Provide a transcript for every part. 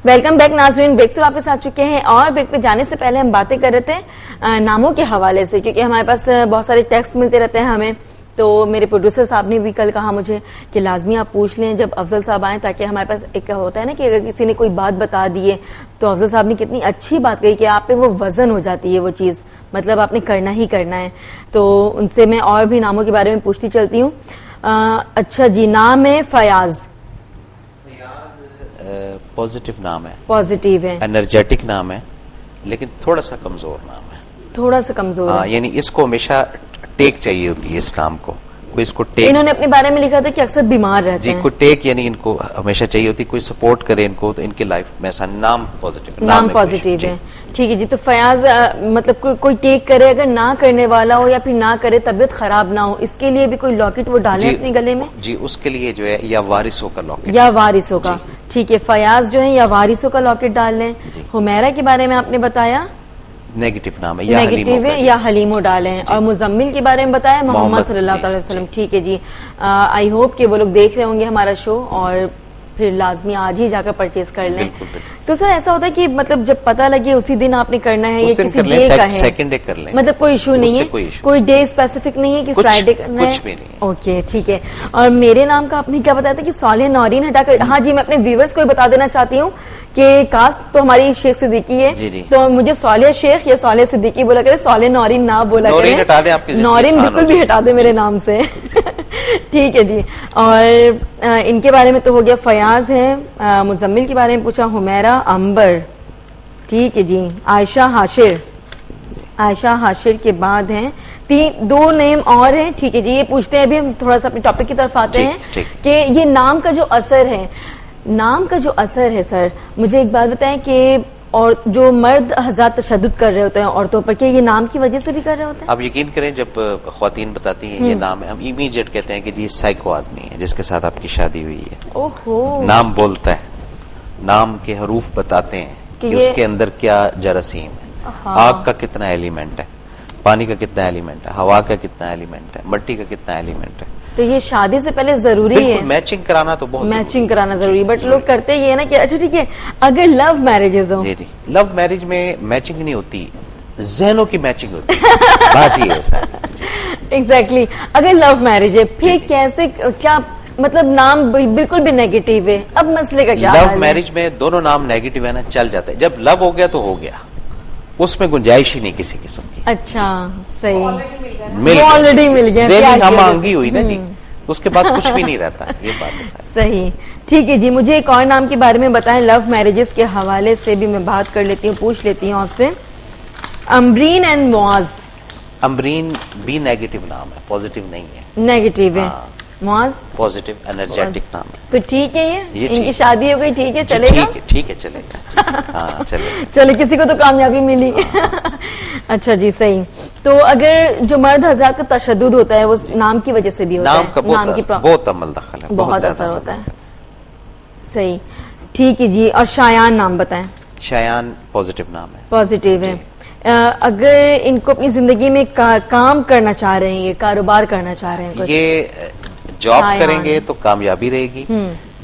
Welcome back नाज़रीन, break से वापस आ चुके हैं और ब्रेक पे जाने से पहले हम बातें कर रहे थे नामों के हवाले से, क्योंकि हमारे पास बहुत सारे टेक्स्ट मिलते रहते हैं हमें। तो मेरे प्रोड्यूसर साहब ने भी कल कहा मुझे कि लाजमी आप पूछ लें जब अफजल साहब आए, ताकि हमारे पास एक होता है ना कि अगर किसी ने कोई बात बता दी है तो अफजल साहब ने कितनी अच्छी बात कही कि आप पे वो वजन हो जाती है वो चीज, मतलब आपने करना ही करना है। तो उनसे मैं और भी नामों के बारे में पूछती चलती हूँ। अच्छा जी, नाम है फयाज। पॉजिटिव नाम है, पॉजिटिव है, एनर्जेटिक नाम है, लेकिन थोड़ा सा कमजोर नाम है। थोड़ा सा कमजोर हाँ, है। यानी इसको हमेशा टेक चाहिए होती है इस नाम को, कोई इसको टेक। इन्होंने अपने बारे में लिखा था कि अक्सर बीमार रहते हैं। जी, कोई टेक यानी इनको हमेशा चाहिए होती, कोई सपोर्ट करे इनको, तो इनकी लाइफ में ऐसा नाम पॉजिटिव, नाम पॉजिटिव है। ठीक है जी। तो फयाज मतलब कोई टेक करे, अगर ना करने वाला हो या फिर ना करे, तबियत खराब ना हो, इसके लिए भी कोई लॉकेट वो डाले अपने गले में? जी, उसके लिए जो है या वारिसों का लॉकेट, या वारिसों का। ठीक है, फयाज जो है या वारिसों का लॉकेट डाल लें। हुमैरा के बारे में आपने बताया नेगेटिव नाम है, या नेगेटिव है या हलीमो डालें। और मुजम्मिल के बारे में बताया मोहम्मद सल्लल्लाहु अलैहि वसल्लम। ठीक है जी। आई होप कि वो लोग देख रहे होंगे हमारा शो और फिर लाजमी आज ही जाकर परचेज कर लें। तो सर ऐसा होता है कि मतलब जब पता लगे उसी दिन आपने करना है, ये किसी डे का है, सेकंड डे कर लें, मतलब कोई इशू नहीं है, कोई डे स्पेसिफिक नहीं है कि फ्राइडे करना है, कुछ भी नहीं। ओके ठीक है। और मेरे नाम का आपने क्या बताया था कि सालिह नौरीन हटाकर? हाँ जी, मैं अपने व्यूवर्स को भी बता देना चाहती हूँ कि कास्ट तो हमारी शेख सिद्दीकी है, तो मुझे सालिह शेख या सालिह सिद्दीकी बोला करे, सालिह नौरीन ना बोला करे। नौरीन बिल्कुल भी हटा दे मेरे नाम से। ठीक है जी। और इनके बारे में तो हो गया। फयाज है। मुजम्मिल के बारे में पूछा, हुमैरा अंबर। ठीक है जी। आयशा हाशिर। आयशा हाशिर के बाद हैं दो नेम और हैं। ठीक है जी। ये पूछते हैं, अभी हम थोड़ा सा अपने टॉपिक की तरफ आते हैं कि ये नाम का जो असर है, नाम का जो असर है सर, मुझे एक बात बताएं कि और जो मर्द हज़ात तशद्दुद कर रहे होते हैं औरतों पर, क्या ये नाम की वजह से भी कर रहे होते हैं? आप यकीन करें, जब ख्वातीन बताती हैं ये नाम है, हम इमीडिएट कहते हैं कि जी साइको आदमी है जिसके साथ आपकी शादी हुई है। ओहो। नाम बोलता है, नाम के हरूफ बताते हैं कि उसके अंदर क्या जरासीम है। आग का कितना एलिमेंट है, पानी का कितना एलिमेंट है, हवा का कितना एलिमेंट है, मिट्टी का कितना एलिमेंट है। तो ये शादी से पहले जरूरी है मैचिंग कराना, तो बहुत मैचिंग कराना जरूरी। बट लोग करते ये है ना कि अच्छा ठीक है, अगर लव मैरिजेस हो। जी, लव मैरिज में मैचिंग नहीं होती, ज़हनों की मैचिंग होती है। बात ये ऐसा एग्जैक्टली। अगर लव मैरिज है फिर कैसे, क्या मतलब नाम बिल्कुल भी नेगेटिव है, अब मसले का क्या? लव मैरिज में दोनों नाम नेगेटिव है ना, चल जाता है। जब लव हो गया तो हो गया, उसमें गुंजाइश ही नहीं किसी किस्म की। अच्छा सही, ऑलरेडी मिल गया, हम मांगी हुई ना जी, तो उसके बाद कुछ भी नहीं रहता। ये बात है सही। ठीक है जी। मुझे एक और नाम के बारे में बताएं, लव मैरिजेस के हवाले से भी मैं बात कर लेती हूँ, पूछ लेती हूँ आपसे। अम्बरीन एंड मुआज। अम्बरीन भी नेगेटिव नाम है, पॉजिटिव नहीं है। नेगेटिव है। मुआज पॉजिटिव एनर्जेटिक नाम है। तो ठीक है, ये इनकी शादी हो गई, ठीक है चलेगा? ठीक है चलेगा। हाँ चलेगा। चलो, किसी को तो कामयाबी मिली। अच्छा जी, सही। तो अगर जो मर्द हज़ात का तशद्दुद होता है वो नाम की वजह से भी होता है, नाम की बहुत अमल दखल है, बहुत असर होता है। सही। ठीक है जी। और शायान नाम बताएं। शायान पॉजिटिव नाम है। पॉजिटिव है। अगर इनको अपनी जिंदगी में काम करना चाह रहे हैं, ये कारोबार करना चाह रहे हैं, ये जॉब करेंगे तो कामयाबी रहेगी,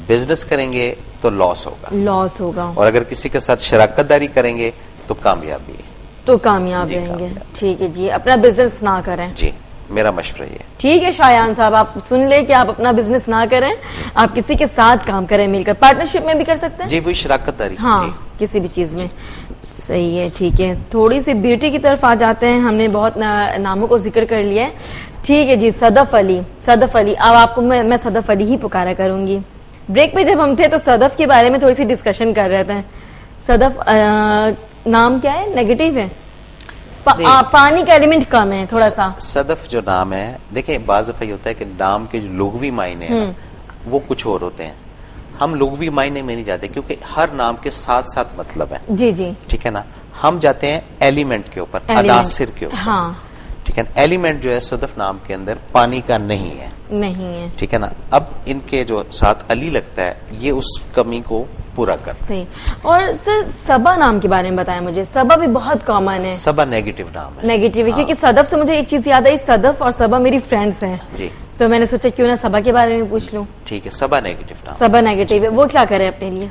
बिजनेस करेंगे तो लॉस होगा, और अगर किसी के साथ शराकतदारी करेंगे तो कामयाबी है, तो कामयाब रहेंगे। ठीक है जी। अपना बिजनेस ना करें। जी, मेरा मशवरा ये। ठीक है शायान साहब, आप सुन ले कि आप अपना बिजनेस ना करें, आप किसी के साथ काम करें, मिलकर पार्टनरशिप में भी कर सकते हैं। जी, वही शराकतदारी। हाँ, किसी भी चीज में। सही है। ठीक है, थोड़ी सी ब्यूटी की तरफ आ जाते हैं। हमने बहुत नामों को जिक्र कर लिया है। ठीक है जी। सदफ अली। सदफ अली, अब आपको मैं सदफ अली ही पुकारा करूंगी। ब्रेक पे जब हम थे तो सदफ के बारे में थोड़ी सी डिस्कशन कर रहे थे। सदफ नाम क्या है? नेगेटिव है। पानी का एलिमेंट कम है थोड़ा सा। सदफ जो नाम है, देखिए बाज़ दफा ये होता है कि नाम के जो लुग़वी मायने हैं वो कुछ और होते हैं। हम लुग़वी मायने में नहीं जाते, क्योंकि हर नाम के साथ साथ मतलब है। जी जी, ठीक है ना। हम जाते हैं एलिमेंट के ऊपर, अनासिर के ऊपर। हाँ, ठीक है। एलिमेंट जो है सदफ नाम के अंदर पानी का नहीं है। ठीक है ना। अब इनके जो साथ अली लगता है, ये उस कमी को पूरा कर। सही। और सर सबा नाम के बारे में बताएं मुझे। सबा भी बहुत कॉमन है। सबा नेगेटिव नाम है। नेगेटिव है, क्योंकि सदफ से मुझे एक चीज याद आई, सदफ और सबा मेरी फ्रेंड्स हैं जी, तो मैंने सोचा क्यों ना सबा के बारे में पूछ लूं। ठीक है। सबा नेगेटिव नाम। सबा नेगेटिव है, वो क्या करे अपने लिए?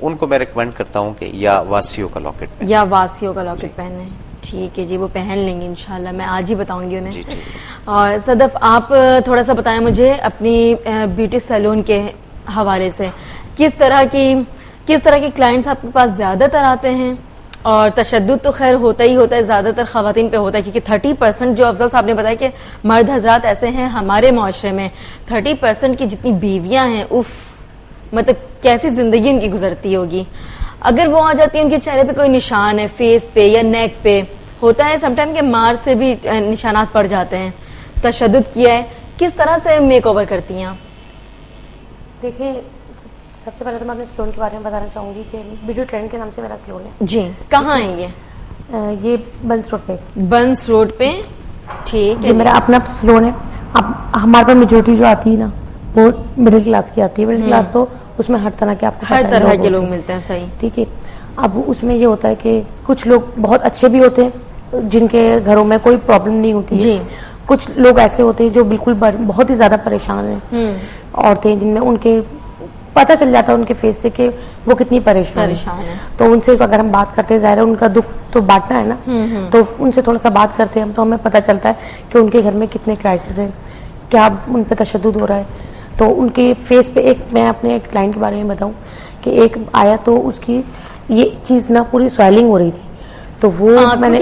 उनको मैं रिकमेंड करता हूँ कि या वासियों का लॉकेट पहने, या वासियों का लॉकेट पहने। ठीक है जी, वो पहन लेंगे इंशाल्लाह, मैं आज ही बताऊंगी उन्हें। जी ठीक है। और सदफ आप थोड़ा सा बताएं मुझे अपनी ब्यूटी सैलून के हवाले से, किस तरह की क्लाइंट्स आपके पास ज्यादातर आते हैं? और तशद्दुद तो खैर होता ही होता है, ज्यादातर खवातीन पे होता है, क्योंकि 30% जो अफजल साहब ने बताया कि मर्द हजरात ऐसे हैं हमारे मुआशरे में, 30% की जितनी बीवियां हैं, उफ, मतलब कैसी जिंदगी उनकी गुजरती होगी। अगर वो आ जाती है, उनके चेहरे पे कोई निशान है, फेस पे या नेक पे होता है, समटाइम के मार से भी निशानात पड़ जाते हैं, तशद्दुद किया है, किस तरह से मेक ओवर करती हैं आप? देखिए, सबसे पहले तो मैं अपने सैलून के बारे में बताना चाहूंगी कि ब्यूटी ट्रेंड के नाम से मेरा सैलून है। जी, कहाँ है ये बंस रोड पे। बंस रोड पे, ठीक है। मेरा अपना सैलून है। अब हमारे पास मेजोरिटी जो आती है ना, वो मिडिल क्लास की आती है। मिडिल क्लास तो उसमें हर तरह के आपको हर तरह के लोग मिलते हैं, सही, ठीक है। अब उसमें ये होता है कि कुछ लोग बहुत अच्छे भी होते हैं, जिनके घरों में कोई प्रॉब्लम नहीं होती है। कुछ लोग ऐसे होते हैं जो बिल्कुल बहुत ही ज्यादा परेशान हैं, औरतें, जिनमें उनके पता चल जाता है उनके फेस से कि वो कितनी परेशान है। तो उनसे तो अगर हम बात करते हैं, ज़ाहिर है उनका दुख तो बांटना है ना, तो उनसे थोड़ा सा बात करते हैं हम, तो हमें पता चलता है कि उनके घर में कितने क्राइसिस हैं, क्या उन पर तशद्दुद हो रहा है। तो उनके फेस पे मैं अपने एक क्लाइंट के बारे में बताऊं कि एक आया तो उसकी ये चीज ना पूरी स्वेलिंग हो रही थी, तो वो मैंने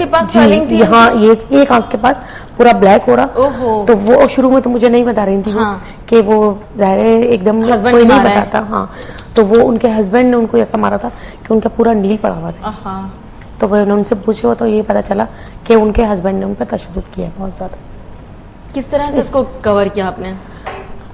यहाँ ये एक आंख के पास पूरा ब्लैक हो रहा। तो वो शुरू में तो मुझे नहीं बता रही थी कि वो ज़ाहिर है एकदम कोई नहीं बताता। हाँ, तो वो उनके हस्बैंड ने उनको ऐसा मारा था कि उनका पूरा नील पड़ा हुआ था। तो वो उनसे पूछे तो ये पता चला कि उनके हस्बैंड ने उन पर तशद्दुद किया बहुत ज्यादा। किस तरह से इसको कवर किया आपने?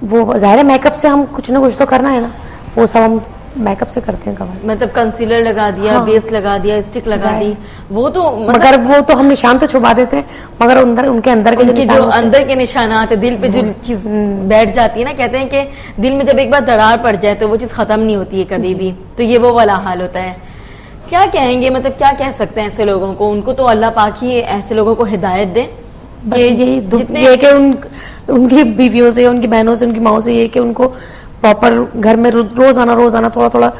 वो ज़ाहिर है मेकअप से हम कुछ ना कुछ तो करना है ना, वो सब हम मेकअप से करते हैं कवर। मतलब कंसीलर लगा दिया, बेस लगा दिया, स्टिक लगा दी, वो तो मगर वो तो हम निशान तो छुपा देते हैं, मगर उनके अंदर के जो अंदर के निशानात है, दिल पे जो चीज बैठ जाती है ना, कहते हैं कि दिल में जब एक बार दरार पड़ जाए तो वो चीज खत्म नहीं होती है कभी भी, तो ये वो वाला हाल होता है। क्या कहेंगे, मतलब क्या कह सकते हैं ऐसे लोगों को? उनको तो अल्लाह पाक ही ऐसे लोगों को हिदायत दे। ये कि उनकी बीवियों से, उनकी बहनों से, उनकी माओ से ये कि उनको प्रॉपर घर में रोजाना थोड़ा थोड़ा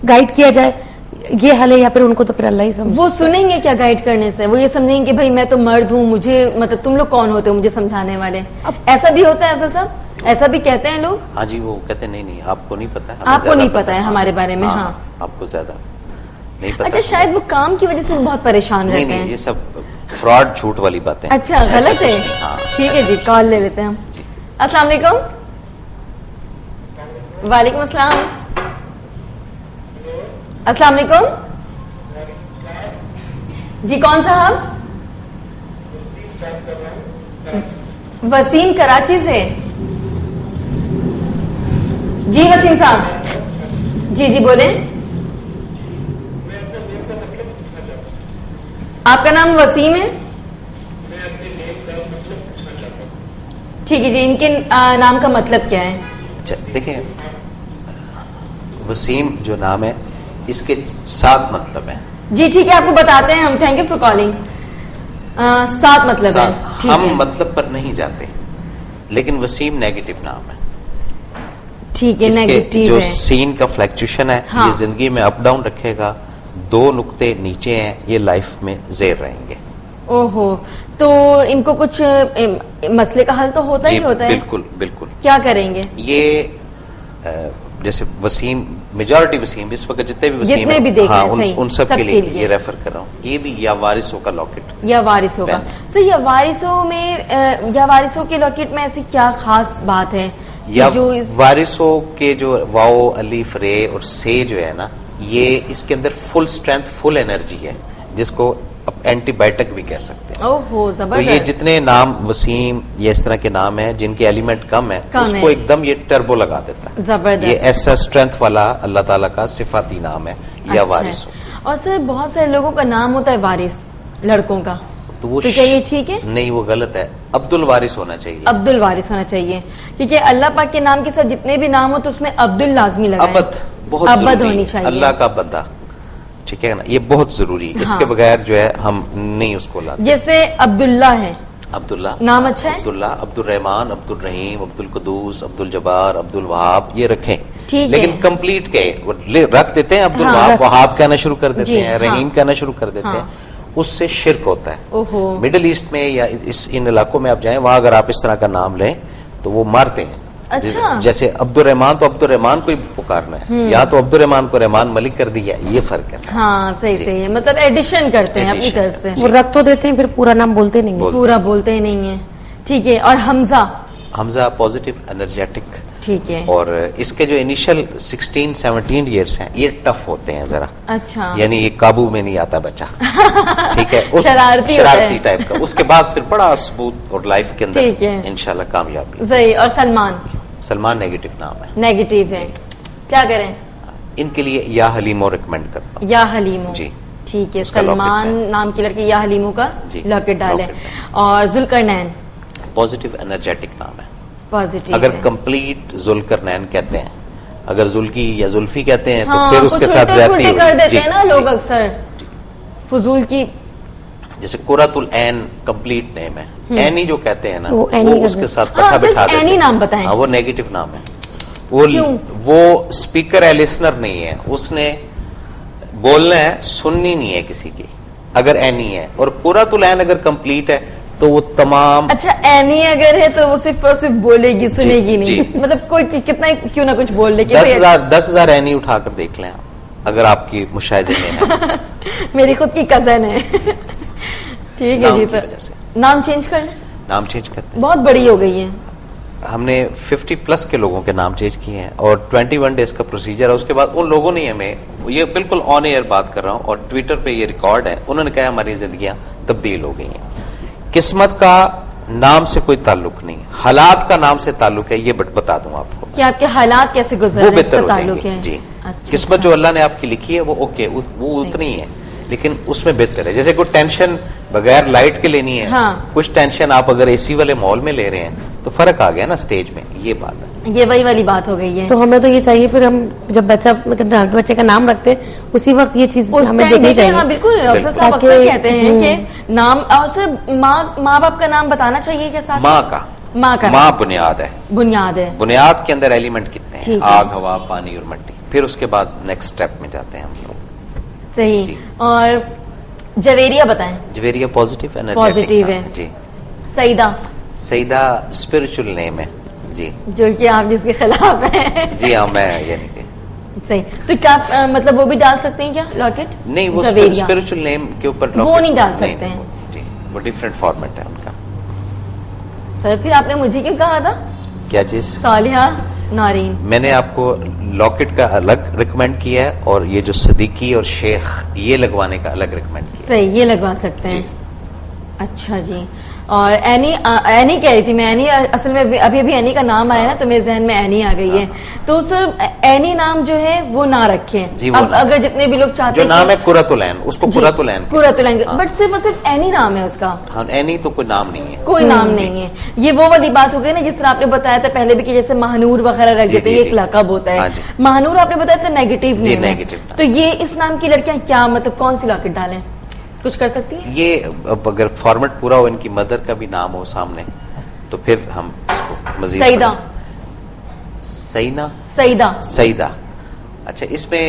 गाइड किया जाए, ये हाल है। या फिर उनको तो फिर अल्लाह ही समझे। वो सुनेंगे क्या गाइड करने से? वो ये समझेंगे कि भाई मैं तो मर्द हूँ, मुझे मतलब तुम लोग कौन होते हो मुझे समझाने वाले? ऐसा भी होता है अफजल साहब, ऐसा भी कहते हैं लोग? हाँ जी, वो कहते हैं नहीं आपको नहीं पता है, आपको नहीं पता है हमारे बारे में। हाँ, आपको ज्यादा नहीं पता। अच्छा, शायद वो काम की वजह से बहुत परेशान रहते हैं। ये सब फ्रॉड झूठ वाली बातें। अच्छा, गलत है। ठीक है जी, कॉल ले लेते हैं हम। अस्सलाम वालेकुम। वालेकुम अस्सलाम। अस्सलाम वालेकुम जी, कौन साहब? वसीम कराची से। जी वसीम साहब, जी बोले। आपका नाम वसीम है? ठीक है जी, इनके नाम का मतलब क्या है? अच्छा, देखिए, वसीम जो नाम है इसके 7 मतलब है। जी ठीक है, आपको बताते हैं हम। Thank you for calling. 7 मतलब है। हम मतलब पर नहीं जाते, लेकिन वसीम नेगेटिव नाम है। ठीक है, नेगेटिव जो है। सीन का फ्लक्चुएशन है, ये जिंदगी में अप डाउन रखेगा। 2 नुक्ते नीचे हैं, ये लाइफ में ज़ेर रहेंगे। ओहो, तो इनको कुछ मसले का हल तो होता ही होता है। बिल्कुल बिल्कुल। क्या करेंगे? ये जैसे वसीम, मेजॉरिटी वसीम, इस वक्त जितने भी वसीम भी हाँ, उन सब के लिए ये रेफर कर रहा हूँ। ये भी या वारिसों का लॉकेट, या वारिसों का। सो या वारिसों में, या वारिसों के लॉकेट में ऐसी क्या खास बात है? या जो वारिसों के जो वाओ, अलीफ, रे और से जो है ना, ये इसके अंदर फुल स्ट्रेंथ, फुल एनर्जी है, जिसको एंटीबायोटिक भी कह सकते हैं। ओहो, तो ये जितने नाम वसीम, ये इस तरह के नाम है जिनके एलिमेंट कम है, उसको एकदम ये टर्बो लगा देता है। जबरदस्त। ये ऐसा स्ट्रेंथ वाला अल्लाह ताला का सिफाती नाम है, या वारिस। और सर, बहुत सारे लोगों का नाम होता है वारिस, लड़कों का, तो वो क्या ये ठीक है? नहीं, वो गलत है। अब्दुल वारिस होना चाहिए। अब्दुल वारिस होना चाहिए, क्योंकि अल्लाह पाक के नाम के साथ जितने भी नाम हो तो उसमें अब्दुल लाजमी लगा। अबद बहुत अबद होनी चाहिए, अल्लाह का बंदा, ठीक है ना, ये बहुत जरूरी है। इसके बगैर जो है हम नहीं उसको लाते। जैसे अब्दुल्ला है, अब्दुल्ला नाम अच्छा है। अब्दुल्ला, अब्दुल रहमान, अब्दुल रहीम, अब्दुल कुदूस, अब्दुल जब्बार, अब्दुल वहाब, ये रखें। लेकिन कंप्लीट के रख देते हैं, अब्दुल वहाब कहना शुरू कर देते हैं, रहीम कहना शुरू कर देते हैं, उससे शिर्क होता है। मिडिल ईस्ट में या इन इलाकों में आप जाएं, वहां अगर आप इस तरह का नाम लें तो वो मारते हैं। अच्छा। जैसे अब्दुलरहमान तो अब्दुलरहमान को ही पुकारना है, यहाँ तो अब्दुलरहमान को रहमान मलिक कर दिया, ये फर्क है। हाँ सही सही है, मतलब एडिशन करते हैं अपनी तरफ से, वो रख तो देते हैं, फिर पूरा नाम बोलते नहीं है, पूरा बोलते ही नहीं है। ठीक है। और हमजा पॉजिटिव एनर्जेटिक। ठीक है। और इसके जो इनिशियल 16-17 ईयर्स हैं ये टफ होते हैं जरा। अच्छा। यानी ये काबू में नहीं आता बच्चा। ठीक है, उस शरारती टाइप का। उसके बाद फिर बड़ा स्मूथ और लाइफ के अंदर इंशाल्लाह कामयाबी। सही। और सलमान नेगेटिव नाम है। नेगेटिव है, क्या करें? इनके लिए या हलीमो रिकमेंड करता हूँ। या हलीमो जी। ठीक है। सलमान नाम की लड़की या हलीमो का लॉकेट डाले। और जुल्करनैन पॉजिटिव एनर्जेटिक नाम है। पॉजिटिव। अगर कंप्लीट जुल्करनैन कहते हैं, अगर जुल्की या जुल्फी कहते हैं तो फिर उसके साथ ज्यादती कर देते हैं ना लोग अक्सर, फजूल की। जैसे कुरतुल ऐन कंप्लीट नेम है, ऐनी जो कहते हैं ना वो उसके साथ पट्टा बिठा देते हैं। ऐनी नाम बताएं। हाँ, वो नेगेटिव नाम है। वो स्पीकर है, लिसनर नहीं है, उसने बोलना है, सुननी नहीं है किसी की, अगर ऐनी है। और कुरतुल ऐन अगर कंप्लीट है तो वो तमाम। अच्छा, ऐनी अगर है तो वो सिर्फ बोलेगी, सुनेगी नहीं। मतलब कोई कितना क्यों ना कुछ बोल ले। 10,000 ऐनी उठाकर देख लें अगर आपकी मुशाहिदे में है। मेरी खुद की कजन है। ठीक है जी। तो नाम चेंज कर लें। नाम चेंज करते हैं, बहुत बड़ी हो गई है। हमने 50+ के लोगों के नाम चेंज किए हैं और 21 डेज का प्रोसीजर है। उसके बाद उन लोगों ने हमें, ये बिल्कुल ऑन एयर बात कर रहा हूं और ट्विटर पे ये रिकॉर्ड है, उन्होंने कहा हमारी जिंदगियां तब्दील हो गई हैं। किस्मत का नाम से कोई ताल्लुक नहीं, हालात का नाम से ताल्लुक है। ये बता दूं आपको कि आपके हालात कैसे गुजर रहे हैं, वो बेहतर हो जाएंगे। जी। किस्मत जो अल्लाह ने आपकी लिखी है वो ओके, वो उतनी है, लेकिन उसमें बेहतर है। जैसे कोई टेंशन बगैर लाइट के लेनी है, कुछ टेंशन आप अगर एसी वाले मॉल में ले रहे हैं तो फर्क आ गया ना स्टेज में। ये बात है, ये वही वाली बात हो गई है। तो हमें तो ये चाहिए, फिर हम जब बच्चे का नाम रखते हैं उसी वक्त ये चीज हमें देखनी चाहिए। हाँ बिल्कुल, अफसर साहब अक्सर कहते हैं कि नाम और सिर्फ माँ बाप का नाम बताना चाहिए क्या साथ? माँ बुनियाद है। बुनियाद के अंदर एलिमेंट कितने हैं? आग, हवा, पानी और मिट्टी। फिर उसके बाद नेक्स्ट स्टेप में जाते हैं हम लोग। सही। और जवेरिया बताएं। जवेरिया पॉजिटिव पॉजिटिव है जी। सईदा स्पिरिचुअल नेम है जी, जो कि आप जिसके खिलाफ हैं। जी हाँ, मैं यानी कि सही। तो क्या मतलब वो भी डाल सकते हैं क्या लॉकेट? नहीं, वो स्पिरिचुअल नेम के ऊपर वो नहीं डाल सकते हैं जी, वो डिफरेंट फॉर्मेट है उनका। सर फिर आपने मुझे क्यों कहा था? क्या चीज? सालिहा नौरीन। मैंने आपको लॉकेट का अलग रिकमेंड किया है और ये जो सदीकी और शेख ये लगवाने का अलग रिकमेंड किया। सही, ये लगवा सकते हैं। अच्छा जी। और एनी कह रही थी मैं, एनी असल में अभी एनी का नाम आया ना तो मेरे जहन में एनी आ गई है। तो सर एनी नाम जो है वो ना रखें। अब अगर जितने भी लोग चाहते हैं, जो नाम है कुरतुल ऐन, उसको कुरतुल ऐन, बट सिर्फ एनी नाम है उसका। हाँ, एनी तो कोई नाम नहीं है, कोई नाम नहीं है। ये वो वाली बात हो गई ना जिस तरह आपने बताया था पहले भी कि जैसे महानूर वगैरह रख देते हैं, ये एक लक़ब होता है। महानूर आपने बताया था नेगेटिव नेम, तो ये इस नाम की लड़कियां क्या मतलब कौन सी लॉकेट डालें? कुछ कर सकती है? ये अब अगर फॉर्मेट पूरा हो, इनकी मदर का भी नाम हो सामने, तो फिर हम इसको मजीद। सईदा। अच्छा, इसमें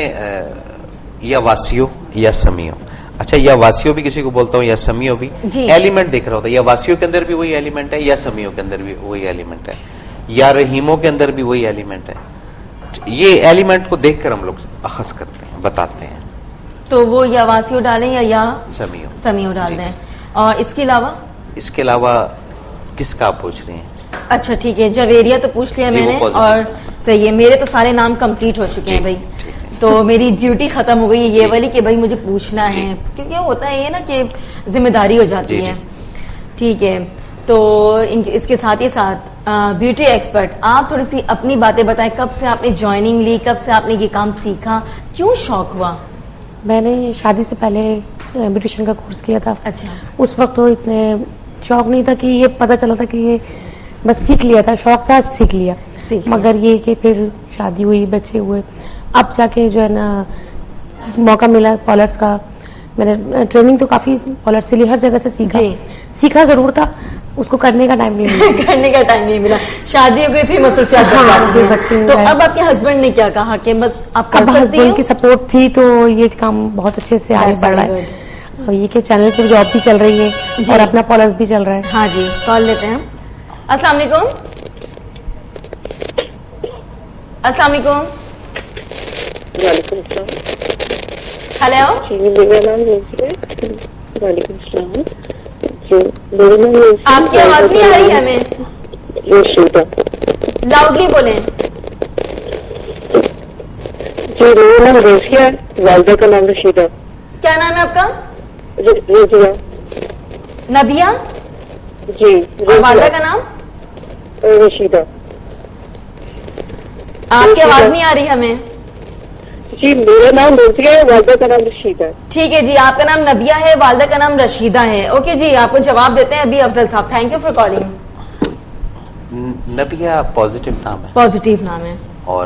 या वासियो या समियो। अच्छा, या वासियो भी किसी को बोलता हूँ या समियो भी। एलिमेंट देख रहा होता है, या वासियो के अंदर भी वही एलिमेंट है, या समियो के अंदर भी वही एलिमेंट है, या रहीमो के अंदर भी वही एलिमेंट है। ये एलिमेंट को देखकर हम लोग अखज़ करते हैं, बताते हैं। तो वो या वासियो डालें या समियो डाल दें। और इसके अलावा किसका आप पूछ रहे हैं? अच्छा ठीक है, जवेरिया तो पूछ लिया मैंने। और सही है, मेरे तो सारे नाम कंप्लीट हो चुके हैं भाई, तो मेरी ड्यूटी खत्म हो गई है ये वाली कि भाई मुझे पूछना है, क्योंकि होता है ये ना कि जिम्मेदारी हो जाती है। ठीक है, तो इसके साथ ही साथ ब्यूटी एक्सपर्ट, आप थोड़ी सी अपनी बातें बताएं। कब से आपने ज्वाइनिंग ली, कब से आपने ये काम सीखा, क्यों शौक हुआ? मैंने शादी से पहले ब्यूटिशियन का कोर्स किया था। अच्छा। उस वक्त तो इतने शौक नहीं था कि ये पता चला था कि ये बस सीख लिया था, शौक था सीख लिया। मगर ये कि फिर शादी हुई, बच्चे हुए, अब जाके जो है ना मौका मिला पॉलर्स का। मैंने ट्रेनिंग तो काफ़ी पॉलर से ली, हर जगह से सीखा जरूर था, उसको करने का टाइम नहीं मिला। करने का टाइम नहीं मिला, शादी हो गई फिर मसरूफियात बढ़ जाती हैं। बच्चे तो अब आपके हस्बैंड ने क्या कहा कि बस आप कर अब सकती हस्बैंड हो? की सपोर्ट थी तो ये काम बहुत अच्छे से आगे बढ़ रहा है। और ये कि चैनल पे जॉब भी चल रही है और अपना पॉलर्स भी चल रहा है। हाँ जी, कॉल लेते हैं। अस्सलाम वालेकुम। अस्सलाम वालेकुम। हेलो, आपकी आवाज नहीं आ रही है हमें, लाउडली बोलें। जी मेरा नाम रशिया है, वालदा का नाम रशीदा। क्या नाम है आपका? रजिया। नबिया जी। और वालदा का नाम? रशीदा। आपकी आवाज नहीं आ रही हमें। जी मेरा नाम रजिया है, वालदा का नाम रशीदा। ठीक है जी, आपका नाम नबिया है, वालदा का नाम रशीदा है। ओके जी, आपको जवाब देते हैं अभी अफजल साहब। Thank you for calling. नबिया पॉजिटिव नाम है, पॉजिटिव नाम है और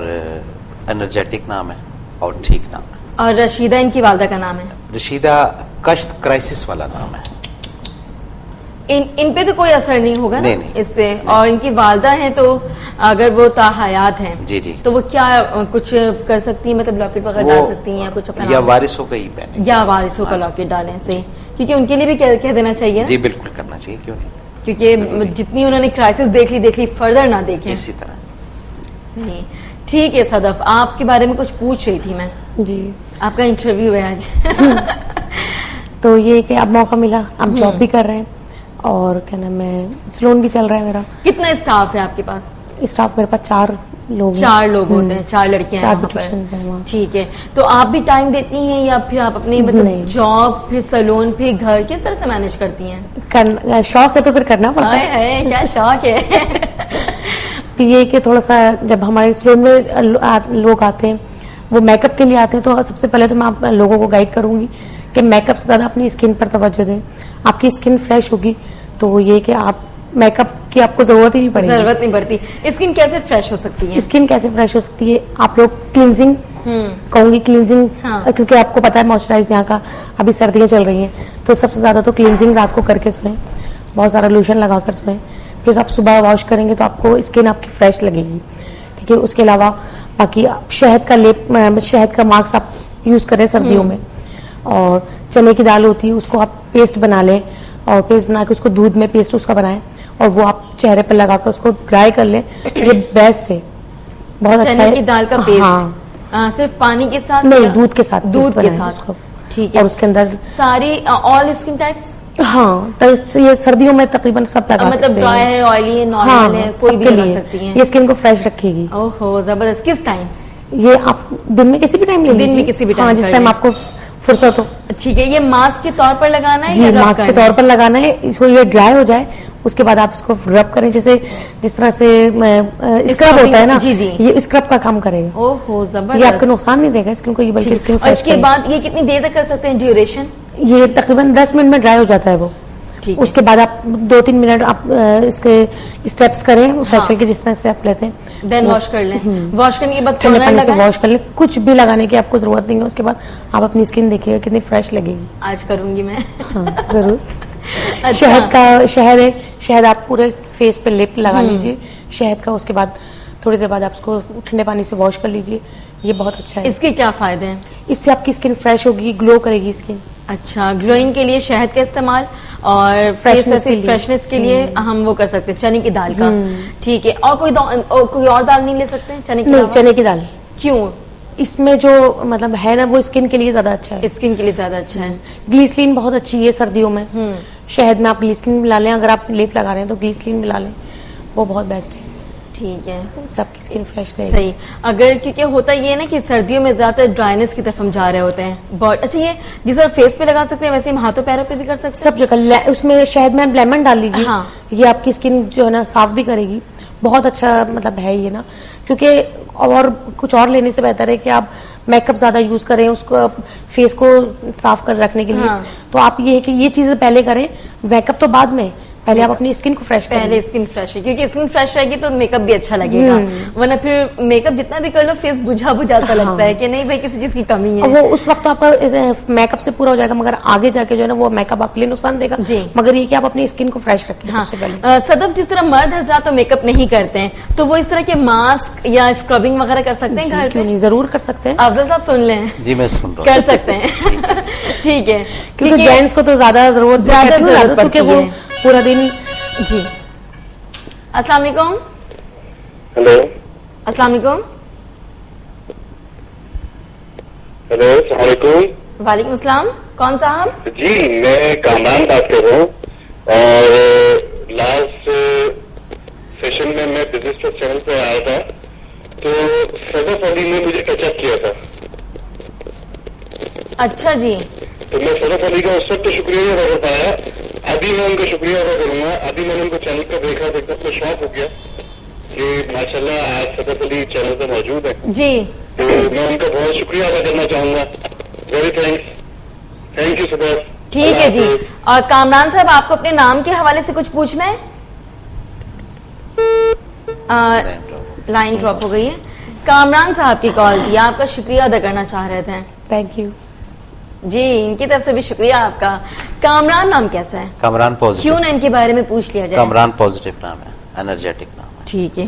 एनर्जेटिक नाम है और ठीक नाम है। और रशीदा इनकी वालदा का नाम है। रशीदा कश्त क्राइसिस वाला नाम है। इन पे तो कोई असर नहीं होगा ना नहीं। इससे। और इनकी वालदा हैं तो अगर वो ताहयात हैं जी जी, तो वो क्या कुछ कर सकती हैं, मतलब लॉकेट वगैरह डाल सकती हैं या कुछ अपना या वारिसों का ही पहने, या वारिसों का लॉकेट डालें से, क्योंकि उनके लिए भी कह देना चाहिए जी बिल्कुल करना चाहिए, क्यों नहीं, क्योंकि जितनी उन्होंने क्राइसिस देख ली फर्दर ना देखें। इसी तरह। सही, ठीक है सदफ, आपके बारे में कुछ पूछ रही थी मैं। जी, आपका इंटरव्यू है आज। तो ये कि अब मौका मिला, अब जॉब भी कर रहे हैं और क्या नाम है, सैलून भी चल रहा है मेरा। कितना स्टाफ है आपके पास? स्टाफ मेरे पास 4 लोग हैं। 4 लोग होते हैं, 4 लड़कियां 4 हैं वहाँ पर। ब्यूटिशियंस हैं वहाँ। ठीक है, तो आप भी टाइम देती हैं या फिर आप अपने नहीं। मतलब जॉब फिर सैलून फिर घर किस तरह से मैनेज करती हैं? शौक है तो फिर करना पड़ता हाय हाय, क्या शौक है। फिर ये कि थोड़ा सा जब हमारे सैलून में लोग आते हैं, वो मेकअप के लिए आते हैं, तो सबसे पहले तो मैं आप लोगों को गाइड करूंगी कि मेकअप से ज्यादा अपनी स्किन पर तवज्जो दें। आपकी स्किन फ्रेश होगी तो ये कि आप मेकअप की आपको जरूरत ही नहीं पड़ेगी। जरूरत नहीं पड़ती। स्किन कैसे फ्रेश हो सकती है? स्किन कैसे फ्रेश हो सकती है? आप लोग क्लींजिंग कहूंगी, क्लींजिंग हाँ। क्योंकि आपको पता है मॉइस्चराइज यहाँ का, अभी सर्दियां चल रही हैं तो सबसे ज्यादा तो क्लींजिंग रात को करके सोएं, बहुत सारा लोशन लगाकर सोएं, फिर आप सुबह वॉश करेंगे तो आपको स्किन आपकी फ्रेश लगेगी। ठीक है, उसके अलावा बाकी शहद का लेप, शहद का मास्क आप यूज करें सर्दियों में। और चने की दाल होती है, उसको आप पेस्ट बना लें और पेस्ट बना के उसको दूध में पेस्ट उसका बनाएं और वो आप चेहरे पर लगाकर उसको ड्राई कर लें। ये बेस्ट है, बहुत अच्छा है। चने की दाल का पेस्ट? हाँ। सिर्फ पानी के साथ? नहीं, दूध के साथ। दूध के साथ उसको। ठीक है। और उसके अंदर सारी ऑल स्किन टाइप्स? हाँ, तो ये सर्दियों में तकरीबन सब लगा सकते हैं। मतलब ड्राई है, ऑयली है, नॉर्मल है, कोई भी लगा सकती है। ये स्किन को फ्रेश रखेगी। ओहो जबरदस्त। किस टाइम? ये आप दिन में किसी भी टाइम ले लीजिए। दिन में किसी भी टाइम? हाँ, जिस टाइम आपको फुर्सत हो। ठीक है, ये मास्क के तौर पर लगाना है? जी, मास्क के तौर पर लगाना है। इसको ये ड्राई हो जाए उसके बाद आप इसको रब करें, जैसे जिस तरह से स्क्रब होता है ना। जी जी, ये स्क्रब का काम करेगा। ओहो जबरदस्त। ये आपको नुकसान नहीं देगा स्किन को, ये बल्कि स्किन और इसके बाद ये कितनी देर तक कर सकते हैं ड्यूरेशन? ये तकरीबन 10 मिनट में ड्राई हो जाता है वो। ठीक, उसके बाद आप 2-3 मिनट आप इसके स्टेप्स करें फेशियल के, जिस तरह से आप लेते हैं। देन वॉश कर लें। वॉश करने के बाद ठंडे पानी से वॉश कर लें। कुछ भी लगाने की आपको जरूरत नहीं है। उसके बाद आप अपनी स्किन देखिएगा कितनी फ्रेश लगेगी। आज करूंगी मैं। हाँ, जरूर। अच्छा। शहद है, शहद आप पूरे फेस पे लिप लगा लीजिए शहद का। उसके बाद थोड़ी देर बाद आप उसको ठंडे पानी से वॉश कर लीजिए। ये बहुत अच्छा है। इसके क्या फायदे हैं? इससे आपकी स्किन फ्रेश होगी, ग्लो करेगी स्किन। अच्छा, ग्लोइंग के लिए शहद का इस्तेमाल और फ्रेशनेस के लिए हम वो कर सकते हैं चने की दाल का। ठीक है, और कोई और दाल नहीं ले सकते? चने की? नहीं, चने की दाल। क्यों? इसमें जो मतलब है ना, वो स्किन के लिए ज्यादा अच्छा है। स्किन के लिए ज्यादा अच्छा है। ग्लिसरीन बहुत अच्छी है सर्दियों में। शहद में आप ग्लिसरीन मिला लें, अगर आप लेप लगा रहे हैं तो ग्लिसरीन मिला लें, वो बहुत बेस्ट है। ठीक है, सबकी स्किन फ्रेश रहेगी। सही। अगर क्योंकि होता ये है ना कि सर्दियों में ज्यादातर ड्राइनेस की तरफ हम जा रहे होते हैं बहुत। अच्छा, ये जिस तरह फेस पे लगा सकते हैं वैसे हम हाथों पैरों पे भी कर सकते हैं? सब जगह। उसमें शहद में लेमन डाल लीजिए। हाँ। ये आपकी स्किन जो है ना साफ भी करेगी। बहुत अच्छा मतलब है ये ना, क्योंकि और कुछ और लेने से बेहतर है कि आप मेकअप ज्यादा यूज करें उसको फेस को साफ कर रखने के लिए। हाँ। तो आप ये है कि ये चीजें पहले करें, मेकअप तो बाद में, पहले आप अपनी स्किन को फ्रेश पहले स्किन फ्रेश है, क्योंकि स्किन फ्रेश रहेगी तो मेकअप भी अच्छा लगेगा, वरना फिर मेकअप जितना भी कर लो फेस बुझा बुझा सा लगता है कि नहीं भाई किसी चीज की कमी है। वो उस वक्त आपका मेकअप से पूरा हो जाएगा, मगर आगे जाके जो है ना वो मेकअप आपके लिए नुकसान देगा जी। मगर ये कि आप अपनी स्किन को फ्रेश रखें। हाँ। सबसे पहले सदफ, जिस तरह मर्द हजरात तो मेकअप नहीं करते हैं, तो वो इस तरह के मास्क या स्क्रबिंग वगैरह कर सकते हैं घर पे? क्यों नहीं, जरूर कर सकते हैं। अफजल साहब सुन लें। जी मैं सुन रहा हूँ। कर सकते हैं ठीक है, क्योंकि जेंट्स को तो ज्यादा जरूरत क्योंकि वो पूरा दिन। जी अस्सलाम वालेकुम। हेलो अस्सलाम वालेकुम। हेलो अस्सलाम वालेकुम। वालेकुम अस्सलाम, कौन साहब? जी मैं कामरान बात कर रहा हूँ, और लास्ट सेशन में मैं बिजनेस प्लस चैनल पे आया था, तो सदफ अली ने मुझे कैचअप किया था। अच्छा जी। तो मैं सदफ अली का उस वक्त तो शुक्रिया अदा कर पाया, अभी मैं उनका शुक्रिया अदा करूंगा। अभी मैंने उनको चैनल पर देखा तो शौक हो गया कि माशाल्लाह आज सदफ अली चैनल पर मौजूद है जी। तो मैं उनका बहुत शुक्रिया अदा करना चाहूंगा। Very thanks, thank you Sadaf. ठीक है जी। और कामरान साहब, आपको अपने नाम के हवाले से कुछ पूछना है? लाइन ड्रॉप हो गई है। कामरान साहब की कॉल थी, आपका शुक्रिया अदा करना चाह रहे थे। थैंक यू जी, इनकी तरफ से भी शुक्रिया आपका। कामरान नाम कैसा है? कामरान पॉजिटिव। क्यों ना इनके बारे में पूछ लिया जाए। कामरान पॉजिटिव नाम है, एनर्जेटिक नाम है। ठीक है,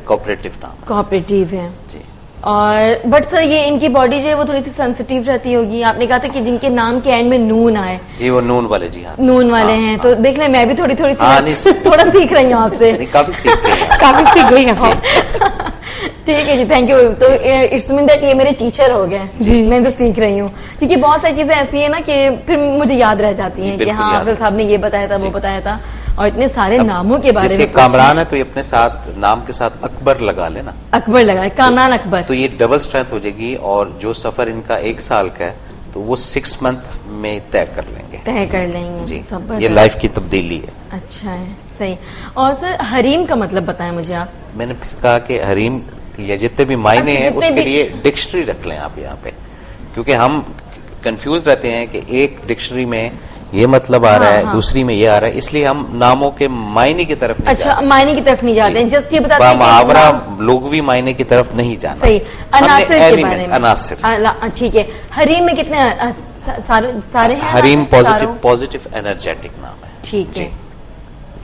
कोऑपरेटिव नाम है। कोऑपरेटिव है जी। और बट सर ये इनकी बॉडी जो है वो थोड़ी सी सेंसिटिव रहती होगी। आपने कहा था कि जिनके नाम के एंड में नून आए। जी वो नून वाले, जी हाँ नून वाले हैं। तो देख ले, मैं भी थोड़ी थोड़ी थोड़ा सीख रही हूँ आपसे। काफी सीख गई हैं। काफी सीख गई हैं। ठीक है जी, थैंक यू। तो इट्स मीन दैट ये मेरे टीचर हो गए जी, मैं इनसे सीख रही हूँ, क्योंकि बहुत सारी चीजें ऐसी है ना कि फिर मुझे याद रह जाती हैं कि हाँ अफजल साहब ने ये बताया था, वो बताया था, और इतने सारे नामों के बारे में। कामरान है तो ये अपने साथ नाम के साथ अकबर लगा लेना। अकबर लगा, कामरान अकबर। तो ये डबल स्ट्रेंथ हो जाएगी, और जो सफर इनका 1 साल का है तो वो 6 मंथ में तय कर लेंगे जी। ये लाइफ की तब्दीली है। अच्छा है, सही। और सर हरीम का मतलब बताएं मुझे आप। मैंने फिर कहा कि हरीम या जितने भी मायने हैं उसके लिए डिक्शनरी रख लें आप यहाँ पे, क्योंकि हम कंफ्यूज रहते हैं कि एक डिक्शनरी में ये मतलब आ रहा है, दूसरी में ये आ रहा है, इसलिए हम नामों के मायने की तरफ नहीं अच्छा, मायने की तरफ नहीं जाते हैं, जस्ट ये बताते हैं मुहावरा लुग़वी मायने की तरफ नहीं जाना। सही। अनासिर के बारे में। अनासिर, ठीक है। हरीम में कितने सारे हैं? हरीम पॉजिटिव एनर्जेटिक नाम है। ठीक है,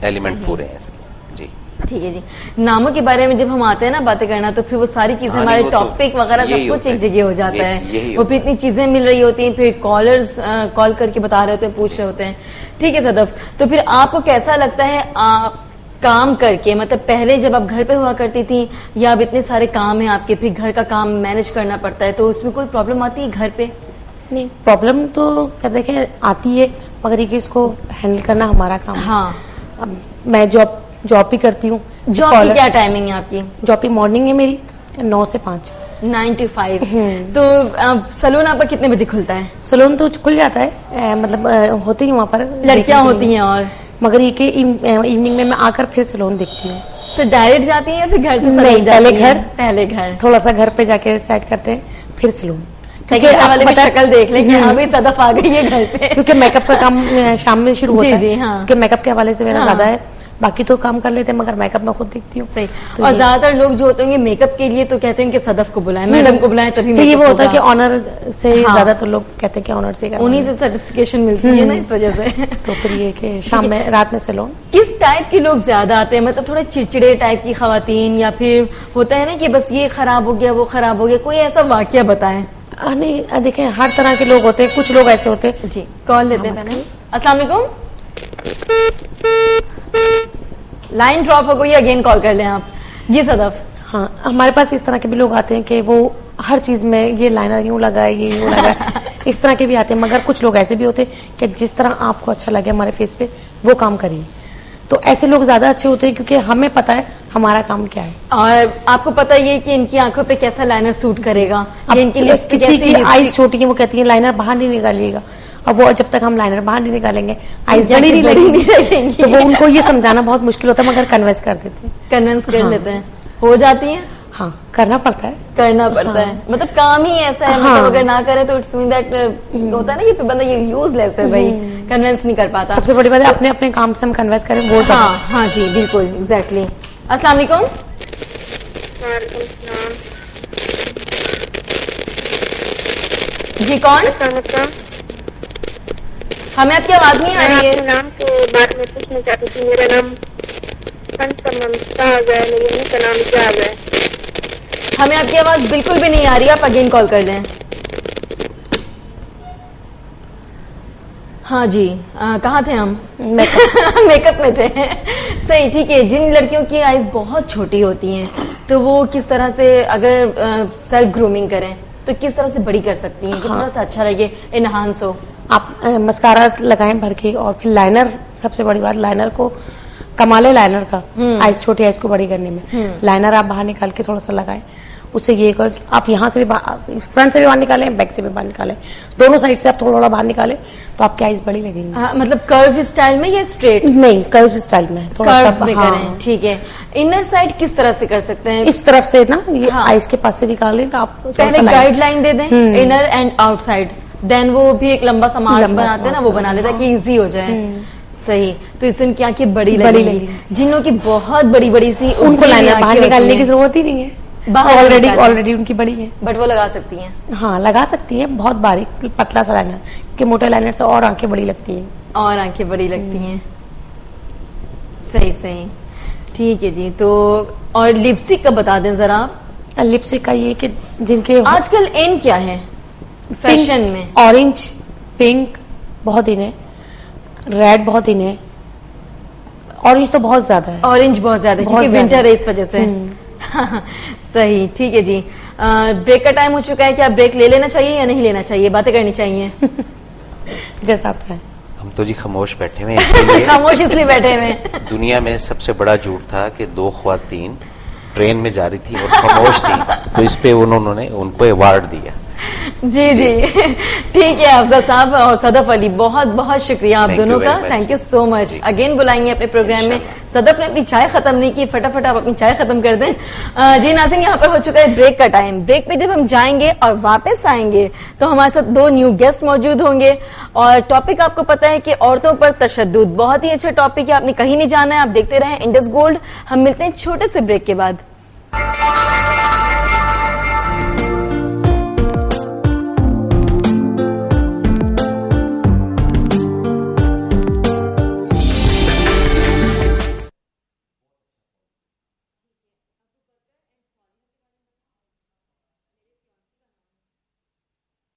एलिमेंट पूरे हैं इसके। जी ठीक है जी। नामों के बारे में जब हम आते हैं ना बातें करना, तो फिर वो सारी चीजें हमारे टॉपिक वगैरह सब कुछ एक जगह हो जाता है। वो फिर इतनी चीजें मिल रही होती हैं, फिर कॉलर्स कॉल करके बता रहे होते हैं, पूछ रहे होते हैं। ठीक है सदफ, तो फिर आपको कैसा लगता है काम करके, मतलब पहले जब आप घर पे हुआ करती थी, या अब इतने सारे काम है आपके, फिर घर का काम मैनेज करना पड़ता है, तो उसमें कोई प्रॉब्लम आती है घर पे? नहीं, प्रॉब्लम तो क्या देखें आती है, मगर ये इसको हैंडल करना हमारा काम। हाँ। अब मैं जॉब भी करती हूँ। जॉब की क्या टाइमिंग है आपकी? जॉब की मॉर्निंग है मेरी 9 से 5। 9 to 5। तो सलून आपका कितने बजे खुलता है? सलून तो खुल जाता है, मतलब होती है वहाँ पर लड़कियाँ होती हैं, और मगर ये कि इवनिंग में मैं आकर फिर सलून देखती हूँ। तो डायरेक्ट जाती है या फिर घर से? नहीं, पहले घर थोड़ा सा घर पे जाके सेट करते हैं, फिर सलून। क्योंकि वाले भी शक्ल देख लेंगे, हाँ भी सदफ आ गई है घर पे। क्योंकि मेकअप का काम शाम में शुरू होता है। जी, हाँ। क्योंकि मेकअप के हवाले से मेरा ज्यादा है, बाकी तो काम कर लेते हैं, मगर मेकअप मैं खुद देखती हूँ। सही। तो और ज्यादातर लोग जो होते हैं मेकअप के लिए तो कहते हैं कि सदफ को बुलाएं, मैडम को बुलाएं, तभी ये वो होता है कि ऑनर से ज्यादा तो लोग कहते हैं कि ऑनर से, उन्हीं से सर्टिफिकेशन मिलती है ना, इस वजह से। तो फिर ये कि शाम में रात में सैलून। किस टाइप के लोग ज्यादा आते हैं, मतलब थोड़े चिड़चिड़े टाइप की खवातीन, या फिर होता है ना कि बस ये खराब हो गया वो खराब हो गया, कोई ऐसा वाकया बताएं? नहीं देखें, हर तरह के लोग होते हैं, कुछ लोग ऐसे होते हैं। जी, कॉल लेते हैं पहले। अस्सलाम वालेकुम। लाइन ड्रॉप हो गई, अगेन कॉल कर लें आप। जी सदफ। हाँ, हमारे पास इस तरह के भी लोग आते हैं कि वो हर चीज में ये लाइनर यूं लगा है, ये यूं लगा है, इस तरह के भी आते हैं। मगर कुछ लोग ऐसे भी होते हैं कि जिस तरह आपको अच्छा लगे हमारे फेस पे वो काम करिए। तो ऐसे लोग ज्यादा अच्छे होते हैं, क्योंकि हमें पता है हमारा काम क्या है, और आपको पता है कि इनकी आंखों पे कैसा लाइनर सूट करेगा। इनकी लिपस्टिक, किसी की आईज छोटी है, वो कहती है लाइनर बाहर नहीं निकालिएगा। अब वो जब तक हम लाइनर बाहर नहीं निकालेंगे आईज बड़ी नहीं लगेगी, तो वो उनको ये समझाना बहुत मुश्किल होता है, मगर कन्विंस कर देते हैं, कन्विंस कर लेते हैं। हो जाती है? हाँ, करना पड़ता है। मतलब काम ही ऐसा है। मतलब अगर ना करे तो इट्स मीन दैट होता है ना कि बंदा ये यूजलेस है भाई, कन्विंस नहीं कर पाता। सबसे बड़ी बात है अपने अपने काम से हम कन्विंस करें वो। हाँ जी बिल्कुल, एग्जैक्टली। अस्सलाम वालेकुम। जी कौन? हमें आपकी आवाज नहीं आ रही है। नाम के बारे में पूछना चाहती थी। मेरा नाम का नाम क्या है? हमें आपकी आवाज बिल्कुल भी नहीं आ रही, आप अगेन कॉल कर लें। हाँ जी, कहाँ थे हम? मेकअप में थे। सही, ठीक है। जिन लड़कियों की आईज बहुत छोटी होती हैं तो वो किस तरह से अगर सेल्फ ग्रूमिंग करें तो किस तरह से बड़ी कर सकती हैं कि थोड़ा सा अच्छा लगे, इनहांस हो? आप मस्कारा लगाएं भर के, और फिर लाइनर, सबसे बड़ी बात लाइनर को कमाल है लाइनर का आइज, छोटी आइज को बड़ी करने में। लाइनर आप बाहर निकाल के थोड़ा सा लगाएं, उससे ये आप यहाँ से भी फ्रंट से भी बाहर निकालें, बैक से भी बाहर निकालें, दोनों साइड से आप थोड़ा थोड़ा बाहर निकालें तो आपकी आइज बड़ी लगेंगी। मतलब कर्व स्टाइल में या स्ट्रेट? नहीं, कर्व स्टाइल में थोड़ा कर्व में करें, ठीक है। इनर साइड किस तरह से कर सकते हैं? इस तरफ से ना, ये आइज के पास से निकाल दें तो आप पहले गाइडलाइन दे दें, इनर एंड आउटसाइड, देन वो भी एक लंबा समाज बनाते हैं ना, वो बना लेता है कि इजी हो जाए। सही, तो इससे उनकी आंखें बड़ी लगेंगी। जिन्हों की बहुत बड़ी बड़ी सी, उनको लाइनर बाहर निकालने की जरूरत ही नहीं है, ऑलरेडी उनकी बड़ी है, बट वो लगा सकती हैं। हाँ, लगा सकती हैं, बहुत बारीक पतला सा लाइनर, क्योंकि मोटे लाइनर से और आंखें बड़ी लगती हैं। और आंखें बड़ी लगती हैं। सही सही, ठीक है जी। तो और लिपस्टिक का बता दें जरा। लिपस्टिक का ये कि जिनके आजकल इन क्या है फैशन में? ऑरेंज, पिंक बहुत इन है, रेड बहुत इन है, ऑरेंज तो बहुत ज्यादा है। ऑरेंज बहुत ज्यादा है क्योंकि विंटर है इस वजह से। सही, ठीक है जी। ब्रेक का टाइम हो चुका है, क्या ब्रेक ले लेना चाहिए या नहीं लेना चाहिए? बातें करनी चाहिए? जैसा आप चाहें। हम तो जी खामोश बैठे हुए हैं। खामोश इसलिए बैठे हुए हैं। दुनिया में सबसे बड़ा झूठ था कि 2 ख्वातीन ट्रेन में जा रही थी और खामोश थी, तो इस पे उन्होंने उनको अवार्ड दिया। जी जी, ठीक है अफजल साहब और सदफ अली, बहुत बहुत शुक्रिया आप दोनों का। Thank you so much. Again बुलाएंगे अपने प्रोग्राम में। सदफ ने अपनी चाय खत्म नहीं की, फटाफट आप अपनी चाय खत्म कर दें। जी नाज़रीन, यहाँ पर हो चुका है ब्रेक का टाइम। ब्रेक पे जब हम जाएंगे और वापस आएंगे तो हमारे साथ 2 न्यू गेस्ट मौजूद होंगे और टॉपिक आपको पता है कि औरतों पर तशद्दुद, बहुत ही अच्छा टॉपिक है, आपने कहीं नहीं जाना है, आप देखते रहें इंडस गोल्ड। हम मिलते हैं छोटे से ब्रेक के बाद।